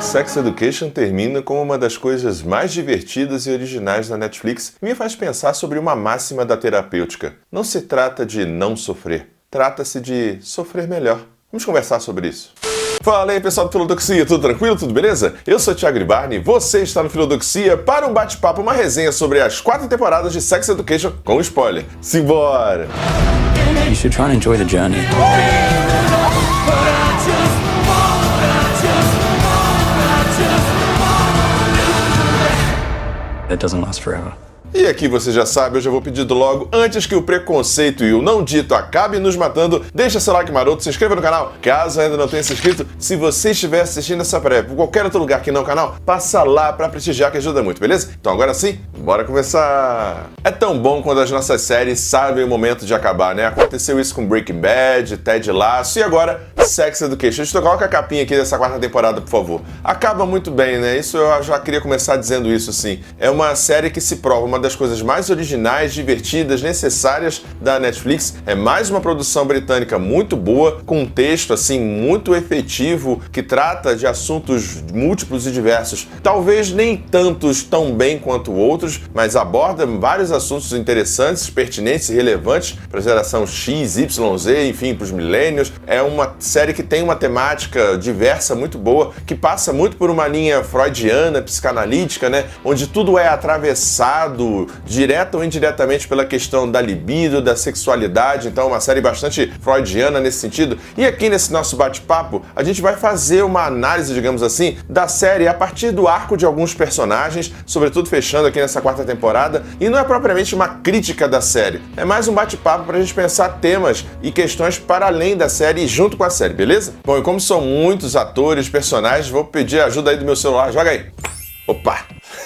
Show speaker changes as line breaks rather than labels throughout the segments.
Sex Education termina como uma das coisas mais divertidas e originais da Netflix e me faz pensar sobre uma máxima da terapêutica. Não se trata de não sofrer, trata-se de sofrer melhor. Vamos conversar sobre isso. Fala aí, pessoal do Filodoxia, tudo tranquilo, tudo beleza? Eu sou o Thiago Gribarni, você está no Filodoxia para um bate-papo, uma resenha sobre as 4 temporadas de Sex Education com spoiler. Simbora!
You should try and enjoy the journey. That doesn't last forever.
E aqui você já sabe, eu já vou pedindo logo, antes que o preconceito e o não dito acabe nos matando, deixa seu like maroto, se inscreva no canal, caso ainda não tenha se inscrito. Se você estiver assistindo essa prévia por qualquer outro lugar que não o canal, passa lá pra prestigiar que ajuda muito, beleza? Então agora sim, bora começar! É tão bom quando as nossas séries sabem o momento de acabar, né? Aconteceu isso com Breaking Bad, Ted Lasso e agora Sex Education. Coloca a capinha aqui dessa 4ª temporada, por favor. Acaba muito bem, né? Isso eu já queria começar dizendo isso, sim. É uma série que se prova uma das coisas mais originais, divertidas, necessárias da Netflix. É mais uma produção britânica muito boa, com um texto assim muito efetivo, que trata de assuntos múltiplos e diversos. Talvez nem tantos tão bem quanto outros, mas aborda vários assuntos interessantes, pertinentes e relevantes para a geração X, Y, Z, enfim, para os millennials. É uma série que tem uma temática diversa, muito boa, que passa muito por uma linha freudiana, psicanalítica, né? Onde tudo é atravessado direta ou indiretamente pela questão da libido, da sexualidade. Então é uma série bastante freudiana nesse sentido. E aqui nesse nosso bate-papo, a gente vai fazer uma análise, digamos assim, da série a partir do arco de alguns personagens, sobretudo fechando aqui nessa 4ª temporada. E não é propriamente uma crítica da série, é mais um bate-papo pra gente pensar temas e questões para além da série e junto com a série, beleza? Bom, e como são muitos atores, personagens, vou pedir ajuda aí do meu celular. Joga aí! Opa!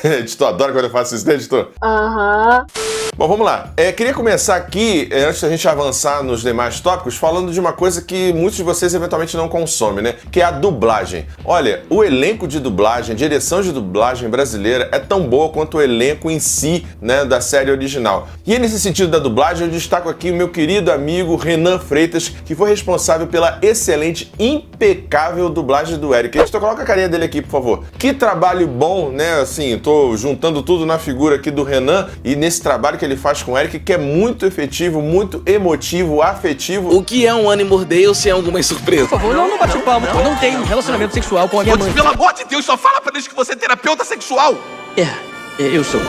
Editor, adora quando eu faço isso, né, editor?
Aham.
Bom, vamos lá. Queria começar aqui, antes da gente avançar nos demais tópicos, falando de uma coisa que muitos de vocês eventualmente não consomem, né? Que é a dublagem. Olha, o elenco de dublagem, a direção de dublagem brasileira é tão boa quanto o elenco em si, né, da série original. E nesse sentido da dublagem, eu destaco aqui o meu querido amigo Renan Freitas, que foi responsável pela excelente, impecável dublagem do Eric. Editor, coloca a carinha dele aqui, por favor. Que trabalho bom, né? Assim, tô juntando tudo na figura aqui do Renan e nesse trabalho que ele faz com o Eric, que é muito efetivo, muito emotivo, afetivo.
O que é um Animordale se é algumas surpresas?
Por favor, não bate palma. Eu não tenho relacionamento sexual com a minha mãe.
Pelo amor de Deus, só fala pra eles que você é terapeuta sexual!
Eu sou.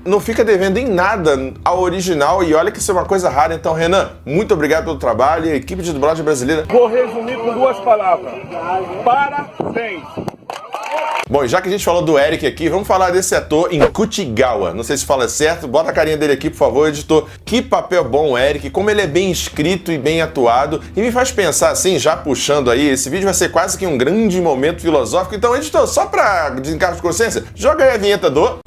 Não fica devendo em nada ao original e olha que isso é uma coisa rara. Então, Renan, muito obrigado pelo trabalho e a equipe de dublagem brasileira.
Vou resumir com 2 palavras. Parabéns!
Bom, já que a gente falou do Eric aqui, vamos falar desse ator Nkutigawa. Não sei se fala certo, bota a carinha dele aqui, por favor, editor. Que papel bom o Eric, como ele é bem escrito e bem atuado. E me faz pensar assim, já puxando aí, esse vídeo vai ser quase que um grande momento filosófico. Então, editor, só pra desencargo de consciência, joga aí a vinheta do...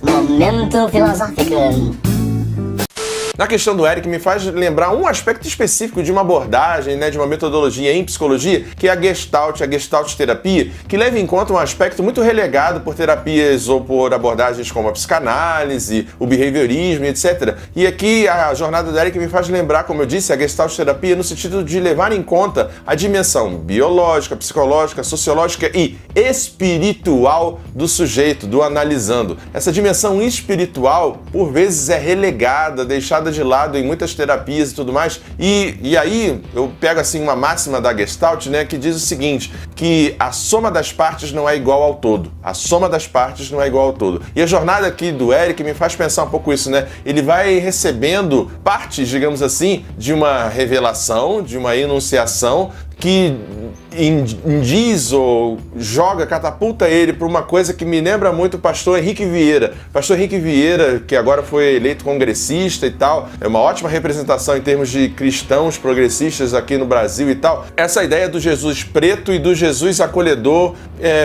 Momento filosófico.
Na questão do Eric, me faz lembrar um aspecto específico de uma abordagem, né, de uma metodologia em psicologia, que é a Gestalt terapia, que leva em conta um aspecto muito relegado por terapias ou por abordagens como a psicanálise, o behaviorismo, etc. E aqui a jornada do Eric me faz lembrar, como eu disse, a Gestalt terapia no sentido de levar em conta a dimensão biológica, psicológica, sociológica e espiritual do sujeito, do analisando. Essa dimensão espiritual, por vezes, é relegada, deixada de lado em muitas terapias e tudo mais. E aí eu pego assim uma máxima da Gestalt, né, que diz o seguinte, que a soma das partes não é igual ao todo. A soma das partes não é igual ao todo. E a jornada aqui do Eric me faz pensar um pouco isso, né? Ele vai recebendo partes, digamos assim, de uma revelação, de uma enunciação que indiz ou joga, catapulta ele para uma coisa que me lembra muito o pastor Henrique Vieira. Pastor Henrique Vieira, que agora foi eleito congressista e tal, é uma ótima representação em termos de cristãos progressistas aqui no Brasil e tal. Essa ideia do Jesus preto e do Jesus acolhedor,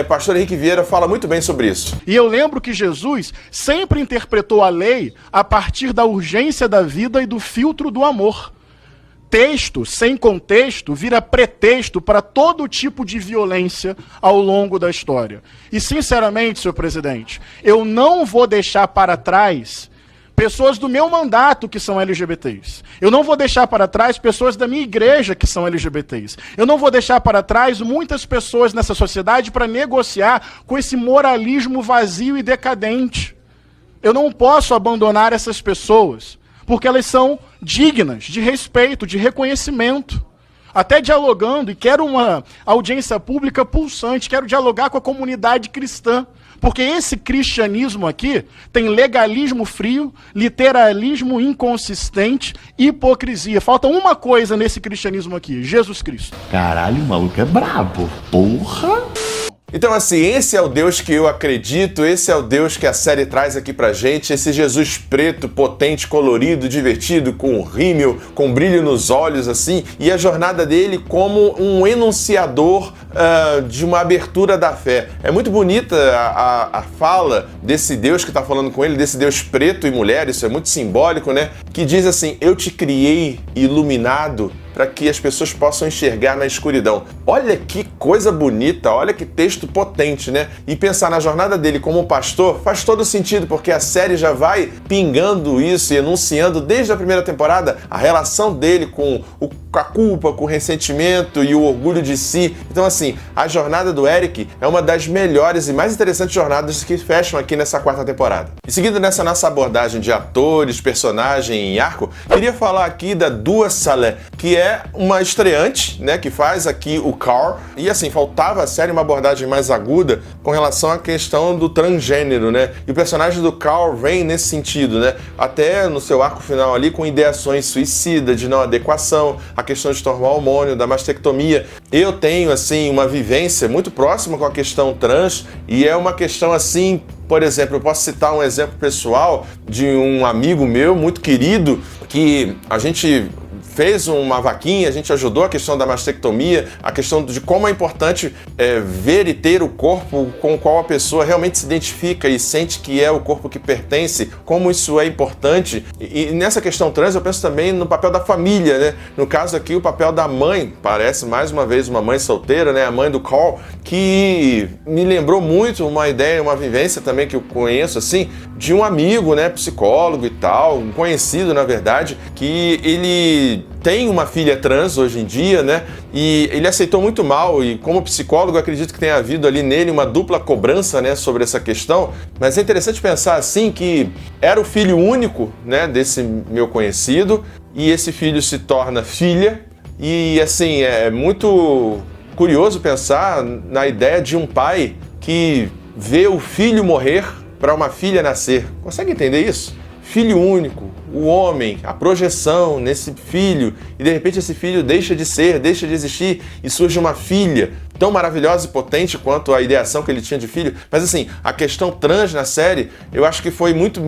pastor Henrique Vieira fala muito bem sobre isso.
E eu lembro que Jesus sempre interpretou a lei a partir da urgência da vida e do filtro do amor. Texto sem contexto vira pretexto para todo tipo de violência ao longo da história. E, sinceramente, senhor presidente, eu não vou deixar para trás pessoas do meu mandato que são LGBTs. Eu não vou deixar para trás pessoas da minha igreja que são LGBTs. Eu não vou deixar para trás muitas pessoas nessa sociedade para negociar com esse moralismo vazio e decadente. Eu não posso abandonar essas pessoas, porque elas são dignas de respeito, de reconhecimento. Até dialogando, e quero uma audiência pública pulsante, quero dialogar com a comunidade cristã. Porque esse cristianismo aqui tem legalismo frio, literalismo inconsistente, hipocrisia. Falta uma coisa nesse cristianismo aqui: Jesus Cristo.
Caralho, o maluco é brabo. Porra!
Então, assim, esse é o Deus que eu acredito, esse é o Deus que a série traz aqui pra gente, esse Jesus preto, potente, colorido, divertido, com rímel, com brilho nos olhos, assim, e a jornada dele como um enunciador de uma abertura da fé. É muito bonita a fala desse Deus que tá falando com ele, desse Deus preto e mulher, isso é muito simbólico, né? Que diz assim: eu te criei iluminado para que as pessoas possam enxergar na escuridão. Olha que coisa bonita, olha que texto potente, né? E pensar na jornada dele como pastor faz todo sentido, porque a série já vai pingando isso e enunciando desde a primeira temporada a relação dele com a culpa, com o ressentimento e o orgulho de si. Então, assim, a jornada do Eric é uma das melhores e mais interessantes jornadas que fecham aqui nessa quarta temporada. E seguindo nessa nossa abordagem de atores, personagem e arco, queria falar aqui da Dua Saleh, que é uma estreante, né, que faz aqui o Carl. E assim, faltava a série uma abordagem mais aguda com relação à questão do transgênero, né? E o personagem do Carl vem nesse sentido, né? Até no seu arco final ali com ideações suicidas, de não adequação, a questão de tomar hormônio, da mastectomia. Eu tenho, assim, uma vivência muito próxima com a questão trans e é uma questão, assim, por exemplo, eu posso citar um exemplo pessoal de um amigo meu muito querido que a gente fez uma vaquinha, a gente ajudou a questão da mastectomia, a questão de como é importante ver e ter o corpo com o qual a pessoa realmente se identifica e sente que é o corpo que pertence, como isso é importante. E nessa questão trans eu penso também no papel da família, né? No caso aqui, o papel da mãe, parece mais uma vez uma mãe solteira, né? A mãe do Carl, que me lembrou muito uma ideia, uma vivência também que eu conheço, assim, de um amigo, né? Psicólogo e tal, um conhecido, na verdade, que ele tem uma filha trans hoje em dia, né? E ele aceitou muito mal e como psicólogo acredito que tenha havido ali nele uma dupla cobrança, né, sobre essa questão. Mas é interessante pensar assim que era o filho único, né, desse meu conhecido e esse filho se torna filha e assim é muito curioso pensar na ideia de um pai que vê o filho morrer para uma filha nascer. Consegue entender isso? Filho único, o homem, a projeção nesse filho, e de repente esse filho deixa de ser, deixa de existir e surge uma filha tão maravilhosa e potente quanto a ideação que ele tinha de filho. Mas assim, a questão trans na série, eu acho que foi muito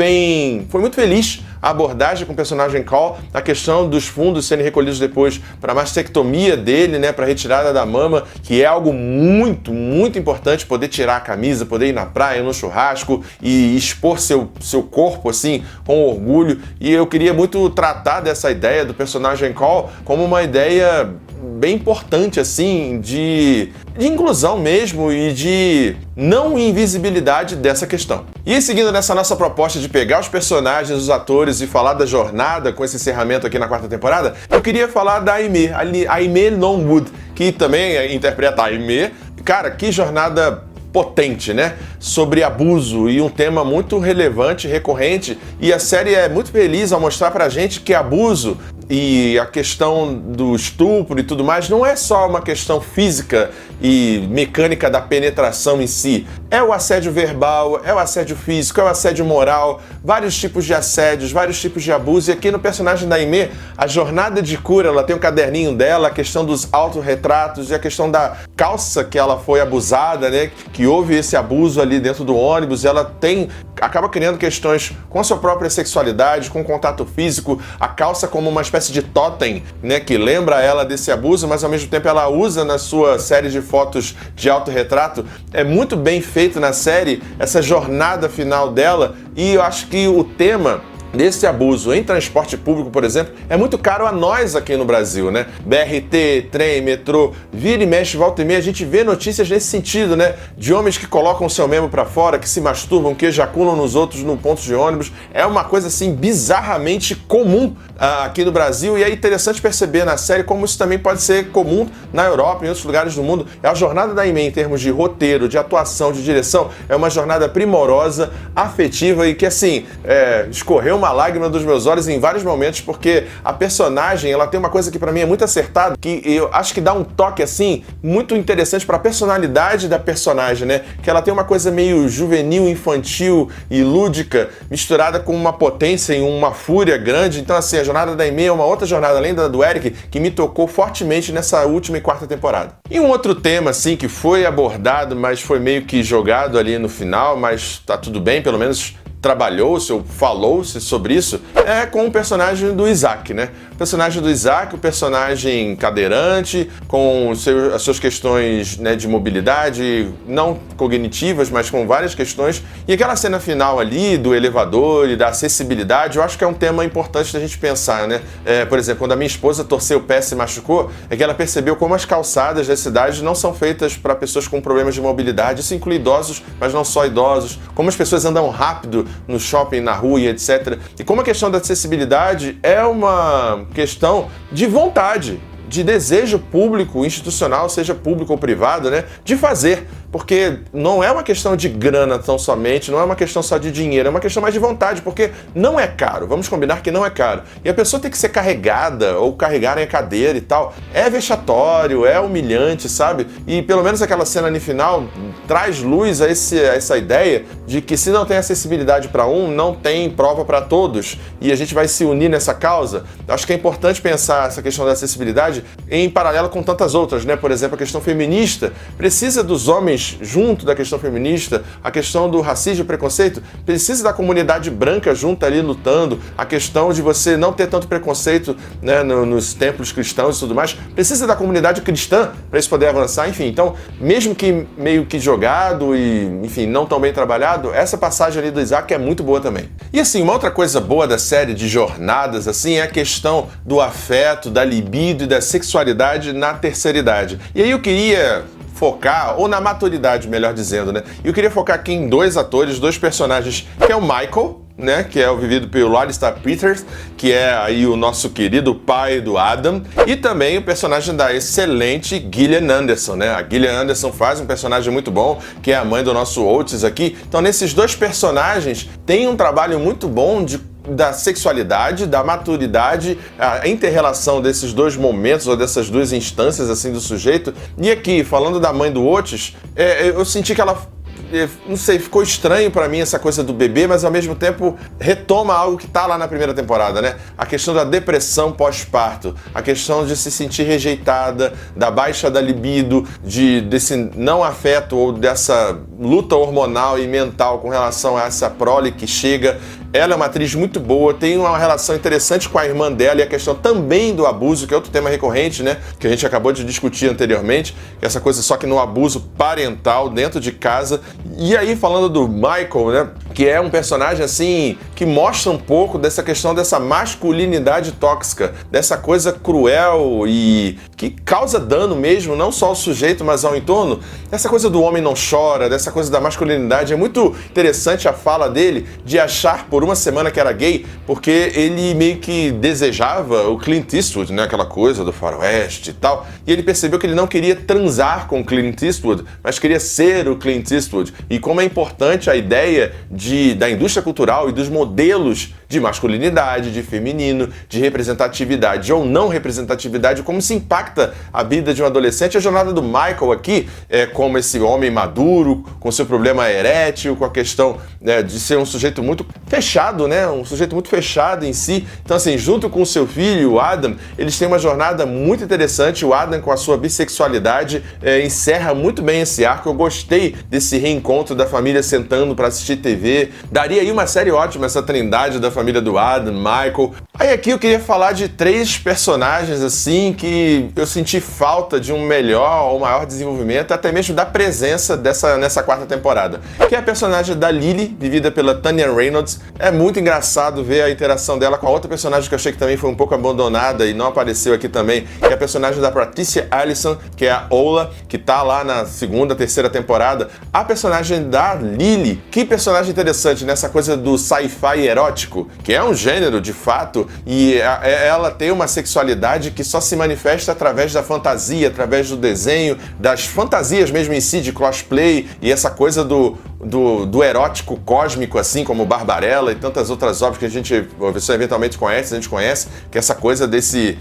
feliz a abordagem com o personagem Carl, a questão dos fundos serem recolhidos depois para a mastectomia dele, né, para a retirada da mama, que é algo muito, muito importante, poder tirar a camisa, poder ir na praia, no churrasco e expor seu corpo assim com orgulho. E eu queria muito tratar dessa ideia do personagem Carl como uma ideia bem importante, assim, de inclusão mesmo e de não invisibilidade dessa questão. E seguindo nessa nossa proposta de pegar os personagens, os atores e falar da jornada com esse encerramento aqui na quarta temporada, eu queria falar da Aimee Longwood, que também interpreta a Aimee. Cara, que jornada potente, né? Sobre abuso e um tema muito relevante, recorrente, e a série é muito feliz ao mostrar pra gente que abuso e a questão do estupro e tudo mais não é só uma questão física e mecânica da penetração em si. É o assédio verbal, é o assédio físico, é o assédio moral, vários tipos de assédios, vários tipos de abuso. E aqui no personagem da Aimee, a jornada de cura, ela tem um caderninho dela, a questão dos autorretratos e a questão da calça que ela foi abusada, né? Que houve esse abuso ali dentro do ônibus. Ela acaba criando questões com a sua própria sexualidade, com contato físico, a calça como uma espécie de totem, né? Que lembra ela desse abuso, mas ao mesmo tempo ela usa na sua série de fotos de autorretrato. É muito bem feito na série essa jornada final dela, e eu acho que o tema desse abuso em transporte público, por exemplo, é muito caro a nós aqui no Brasil, né? BRT, trem, metrô, vira e mexe, volta e meia, a gente vê notícias nesse sentido, né? De homens que colocam seu membro pra fora, que se masturbam, que ejaculam nos outros no ponto de ônibus. É uma coisa, assim, bizarramente comum aqui no Brasil, e é interessante perceber na série como isso também pode ser comum na Europa e em outros lugares do mundo. A jornada da Iman, em termos de roteiro, de atuação, de direção, é uma jornada primorosa, afetiva e que, assim, escorreu uma lágrima dos meus olhos em vários momentos, porque a personagem, ela tem uma coisa que pra mim é muito acertada, que eu acho que dá um toque, assim, muito interessante pra personalidade da personagem, né? Que ela tem uma coisa meio juvenil, infantil e lúdica, misturada com uma potência e uma fúria grande. Então, assim, a jornada da Iman é uma outra jornada, além da do Eric, que me tocou fortemente nessa última e quarta temporada. E um outro tema, assim, que foi abordado, mas foi meio que jogado ali no final, mas tá tudo bem, pelo menos trabalhou-se ou falou-se sobre isso, é com o personagem do Isaac, né? O personagem do Isaac, o personagem cadeirante, com as suas questões, né, de mobilidade, não cognitivas, mas com várias questões. E aquela cena final ali do elevador e da acessibilidade, eu acho que é um tema importante da gente pensar, né? Por exemplo, quando a minha esposa torceu o pé e se machucou, é que ela percebeu como as calçadas da cidade não são feitas para pessoas com problemas de mobilidade. Isso inclui idosos, mas não só idosos. Como as pessoas andam rápido no shopping, na rua e etc. E como a questão da acessibilidade é uma questão de vontade, de desejo público, institucional, seja público ou privado, né, de fazer. Porque não é uma questão de grana tão somente, não é uma questão só de dinheiro, é uma questão mais de vontade, porque não é caro, vamos combinar que não é caro. E a pessoa tem que ser carregada ou carregarem a cadeira e tal, é vexatório, é humilhante, sabe? E pelo menos aquela cena ali final traz luz a essa ideia de que se não tem acessibilidade para um, não tem prova para todos, e a gente vai se unir nessa causa. Acho que é importante pensar essa questão da acessibilidade em paralelo com tantas outras, né? Por exemplo, a questão feminista precisa dos homens junto da questão feminista, a questão do racismo e preconceito, precisa da comunidade branca junto ali lutando, a questão de você não ter tanto preconceito, né, nos templos cristãos e tudo mais, precisa da comunidade cristã para isso poder avançar, enfim. Então, mesmo que meio que jogado e, enfim, não tão bem trabalhado, essa passagem ali do Isaac é muito boa também. E assim, uma outra coisa boa da série de jornadas, assim, é a questão do afeto, da libido e da sexualidade na terceira idade. E aí eu queria focar, ou na maturidade, melhor dizendo, né? E eu queria focar aqui em dois atores, dois personagens, que é o Michael, né, que é o vivido pelo Alistair Peters, que é aí o nosso querido pai do Adam, e também o personagem da excelente Gillian Anderson, né? A Gillian Anderson faz um personagem muito bom, que é a mãe do nosso Otis aqui. Então, nesses dois personagens, tem um trabalho muito bom da sexualidade, da maturidade, a inter-relação desses dois momentos ou dessas duas instâncias assim do sujeito. E aqui, falando da mãe do Otis, eu senti que ela, não sei, ficou estranho pra mim essa coisa do bebê, mas ao mesmo tempo retoma algo que tá lá na primeira temporada, né? A questão da depressão pós-parto, a questão de se sentir rejeitada, da baixa da libido, desse não afeto ou dessa luta hormonal e mental com relação a essa prole que chega. Ela é uma atriz muito boa, tem uma relação interessante com a irmã dela e a questão também do abuso, que é outro tema recorrente, né? Que a gente acabou de discutir anteriormente, essa coisa só que no abuso parental dentro de casa. E aí, falando do Michael, né? Que é um personagem, assim, que mostra um pouco dessa questão dessa masculinidade tóxica, dessa coisa cruel e que causa dano mesmo, não só ao sujeito, mas ao entorno. Essa coisa do homem não chora, dessa coisa da masculinidade. É muito interessante a fala dele de achar por uma semana que era gay, porque ele meio que desejava o Clint Eastwood, né? Aquela coisa do faroeste e tal. E ele percebeu que ele não queria transar com o Clint Eastwood, mas queria ser o Clint Eastwood. E como é importante a ideia da indústria cultural e dos modelos de masculinidade, de feminino, de representatividade ou não representatividade, como se impacta a vida de um adolescente. A jornada do Michael aqui é como esse homem maduro, com seu problema erétil, com a questão, né, de ser um sujeito muito fechado, né? Um sujeito muito fechado em si. Então, assim, junto com o seu filho, o Adam, eles têm uma jornada muito interessante. O Adam, com a sua bissexualidade, encerra muito bem esse arco. Eu gostei desse reencontro da família sentando para assistir TV. Daria aí uma série ótima, essa trindade da família família do Adam, Michael. Aí aqui eu queria falar de 3 personagens assim que eu senti falta de um melhor ou maior desenvolvimento, até mesmo da presença nessa 4ª temporada. Que é a personagem da Lily, vivida pela Tanya Reynolds. É muito engraçado ver a interação dela com a outra personagem que eu achei que também foi um pouco abandonada e não apareceu aqui também, que é a personagem da Patricia Allison, que é a Ola, que tá lá na 2ª, 3ª temporada. A personagem da Lily, que personagem interessante nessa coisa do sci-fi erótico, que é um gênero de fato, e ela tem uma sexualidade que só se manifesta através da fantasia, através do desenho, das fantasias mesmo em si, de cosplay, e essa coisa do erótico cósmico, assim como Barbarella e tantas outras obras que você eventualmente conhece, a gente conhece, que é essa coisa desse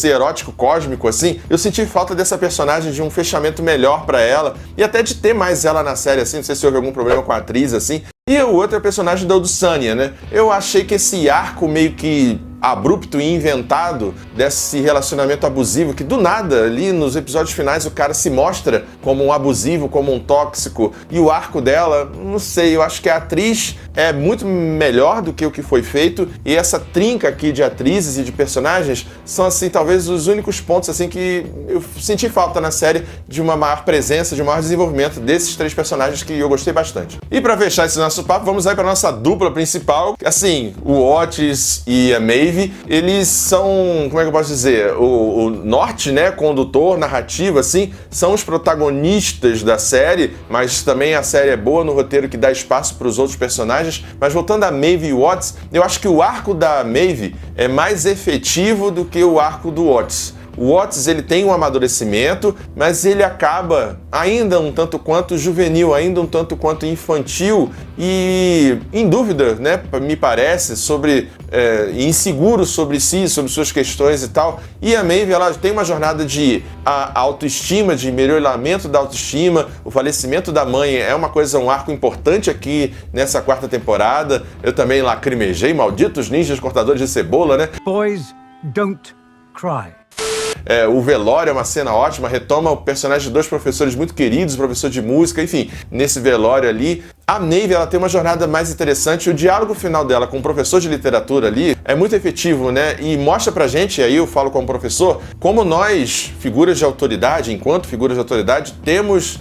erótico cósmico, assim. Eu senti falta dessa personagem, de um fechamento melhor pra ela, e até de ter mais ela na série, assim, não sei se houve algum problema com a atriz, assim. E o outro é o personagem da Odusania, né? Eu achei que esse arco meio que abrupto e inventado desse relacionamento abusivo, que do nada, ali nos episódios finais, o cara se mostra como um abusivo, como um tóxico, e o arco dela, não sei, eu acho que a atriz é muito melhor do que o que foi feito, e essa trinca aqui de atrizes e de personagens são, assim, talvez os únicos pontos, assim, que eu senti falta na série de uma maior presença, de um maior desenvolvimento desses 3 personagens que eu gostei bastante. E pra fechar esse nosso papo, vamos aí pra nossa dupla principal, assim, o Otis e a Maeve. Eles são, como é que eu posso dizer, o norte, né, condutor, narrativo, assim, são os protagonistas da série, mas também a série é boa no roteiro que dá espaço para os outros personagens. Mas voltando a Maeve e o Otis, eu acho que o arco da Maeve é mais efetivo do que o arco do Otis. O Otis, ele tem um amadurecimento, mas ele acaba ainda um tanto quanto juvenil, ainda um tanto quanto infantil e em dúvida, né, me parece, inseguro sobre si, sobre suas questões e tal. E a Maeve, ela tem uma jornada de autoestima, de melhoramento da autoestima. O falecimento da mãe é um arco importante aqui nessa 4ª temporada. Eu também lacrimejei, malditos ninjas cortadores de cebola, né?
Boys, don't cry.
O velório é uma cena ótima, retoma o personagem de 2 professores muito queridos, professor de música, enfim, nesse velório ali. A Maeve, ela tem uma jornada mais interessante, o diálogo final dela com o professor de literatura ali é muito efetivo, né? E mostra pra gente, e aí eu falo como professor, como nós, figuras de autoridade, enquanto figuras de autoridade, temos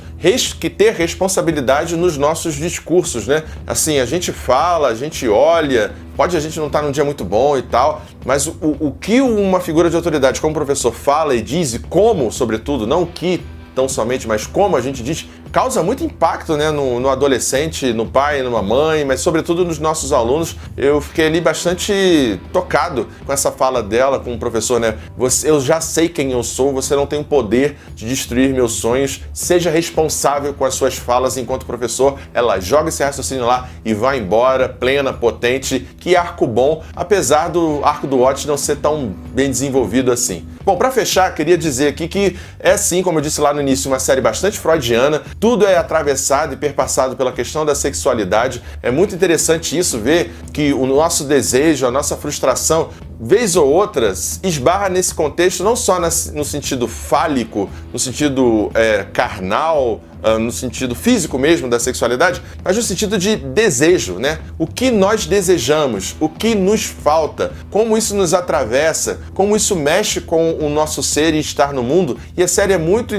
que ter responsabilidade nos nossos discursos, né? Assim, a gente fala, a gente olha, pode a gente não estar num dia muito bom e tal, mas o que uma figura de autoridade como professor fala e diz, e como, sobretudo, não o que tão somente, mas como a gente diz, causa muito impacto, né, no adolescente, no pai, numa mãe, mas sobretudo nos nossos alunos. Eu fiquei ali bastante tocado com essa fala dela, com o professor, né? Eu já sei quem eu sou, você não tem o poder de destruir meus sonhos, seja responsável com as suas falas enquanto professor. Ela joga esse raciocínio lá e vai embora, plena, potente. Que arco bom, apesar do arco do Otis não ser tão bem desenvolvido assim. Bom, pra fechar, queria dizer aqui que é sim, como eu disse lá no início, uma série bastante freudiana. Tudo é atravessado e perpassado pela questão da sexualidade. É muito interessante isso, ver que o nosso desejo, a nossa frustração, vez ou outra, esbarra nesse contexto, não só no sentido fálico, no sentido carnal, no sentido físico mesmo da sexualidade, mas no sentido de desejo, né? O que nós desejamos, o que nos falta, como isso nos atravessa, como isso mexe com o nosso ser e estar no mundo. E a série é muito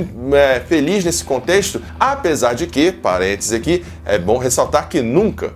feliz nesse contexto, apesar de que, parênteses aqui, é bom ressaltar que nunca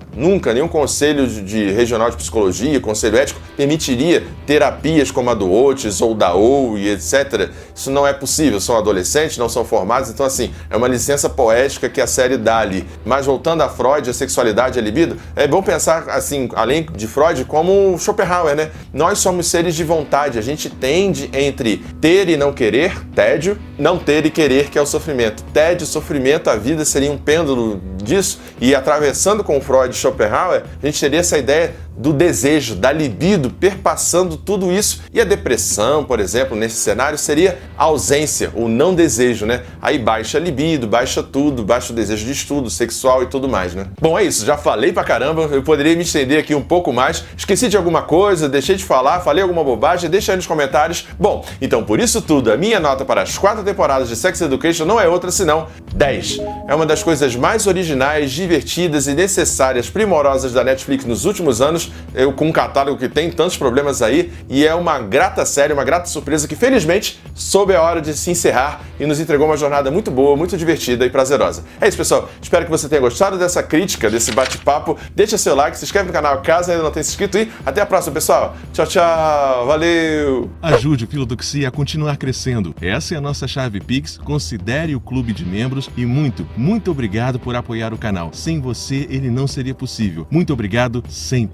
nenhum conselho de regional de psicologia, conselho ético, permitiria terapias como a do Otis ou da OU e etc. Isso não é possível, são adolescentes, não são formados, então assim, é uma licença poética que a série dá ali. Mas voltando a Freud, a sexualidade e a libido, é bom pensar, assim, além de Freud, como Schopenhauer, né? Nós somos seres de vontade, a gente tende entre ter e não querer, tédio, não ter e querer, que é o sofrimento. Tédio, sofrimento, a vida seria um pêndulo disso, e atravessando com Freud e Schopenhauer, a gente teria essa ideia do desejo, da libido, perpassando tudo isso. E a depressão, por exemplo, nesse cenário, seria a ausência, o não desejo, né? Aí baixa a libido, baixa tudo, baixa o desejo de estudo, sexual e tudo mais, né? Bom, é isso, já falei pra caramba, eu poderia me estender aqui um pouco mais. Esqueci de alguma coisa, deixei de falar, falei alguma bobagem, deixa aí nos comentários. Bom, então por isso tudo, a minha nota para as 4 temporadas de Sex Education não é outra senão 10. É uma das coisas mais originais originais, divertidas e necessárias, primorosas da Netflix nos últimos anos, com um catálogo que tem tantos problemas aí, e é uma grata série, uma grata surpresa que felizmente soube a hora de se encerrar e nos entregou uma jornada muito boa, muito divertida e prazerosa. É isso, pessoal. Espero que você tenha gostado dessa crítica, desse bate-papo. Deixa seu like, se inscreve no canal caso ainda não tenha se inscrito e até a próxima, pessoal. Tchau, tchau. Valeu!
Ajude o Filodoxia a continuar crescendo. Essa é a nossa chave Pix. Considere o clube de membros e muito obrigado por apoiar o canal. Sem você, ele não seria possível. Muito obrigado sempre.